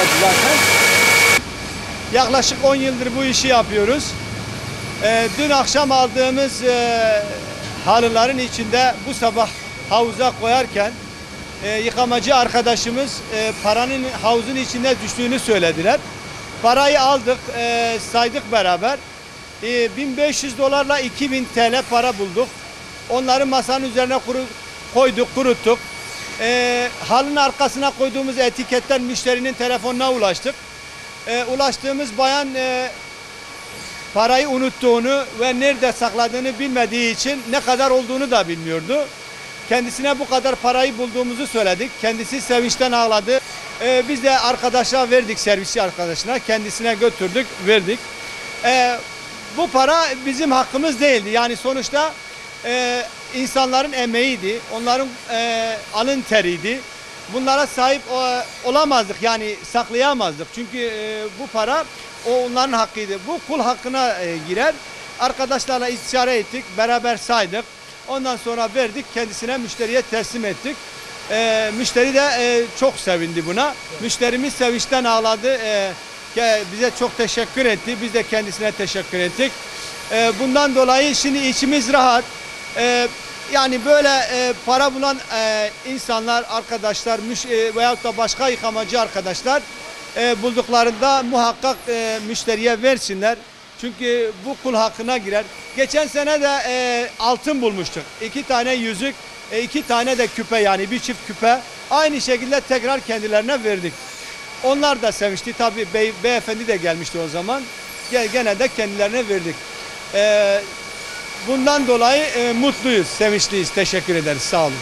başladı zaten. Yaklaşık 10 yıldır bu işi yapıyoruz. Dün akşam aldığımız halıların içinde bu sabah havuza koyarken yıkamacı arkadaşımız paranın havuzun içinde düştüğünü söylediler. Parayı aldık, saydık beraber. 1500 dolarla 2000 TL para bulduk. Onları masanın üzerine koyduk, kuruttuk. Halının arkasına koyduğumuz etiketten müşterinin telefonuna ulaştık. Ulaştığımız bayan parayı unuttuğunu ve nerede sakladığını bilmediği için ne kadar olduğunu da bilmiyordu. Kendisine bu kadar parayı bulduğumuzu söyledik. Kendisi sevinçten ağladı. Biz de arkadaşa verdik, servisçi arkadaşına. Kendisine götürdük, verdik. Bu para bizim hakkımız değildi. Yani sonuçta insanların emeğiydi. Onların alın teriydi. Bunlara sahip olamazdık. Yani saklayamazdık. Çünkü bu para onların hakkıydı. Bu kul hakkına girer. Arkadaşlarla istişare ettik. Beraber saydık. Ondan sonra verdik. Kendisine, müşteriye teslim ettik. Müşteri de çok sevindi buna. Müşterimiz sevinçten ağladı. Bize çok teşekkür etti. Biz de kendisine teşekkür ettik. Bundan dolayı şimdi içimiz rahat. Yani böyle para bulan insanlar, arkadaşlar veyahut da başka yıkamacı arkadaşlar bulduklarında muhakkak müşteriye versinler. Çünkü bu kul hakkına girer. Geçen sene de altın bulmuştuk. 2 tane yüzük, 2 tane de küpe, yani bir çift küpe. Aynı şekilde tekrar kendilerine verdik. Onlar da sevmişti. Tabii beyefendi de gelmişti o zaman. Gene de kendilerine verdik. Bundan dolayı mutluyuz, sevinçliyiz. Teşekkür ederiz. Sağ olun.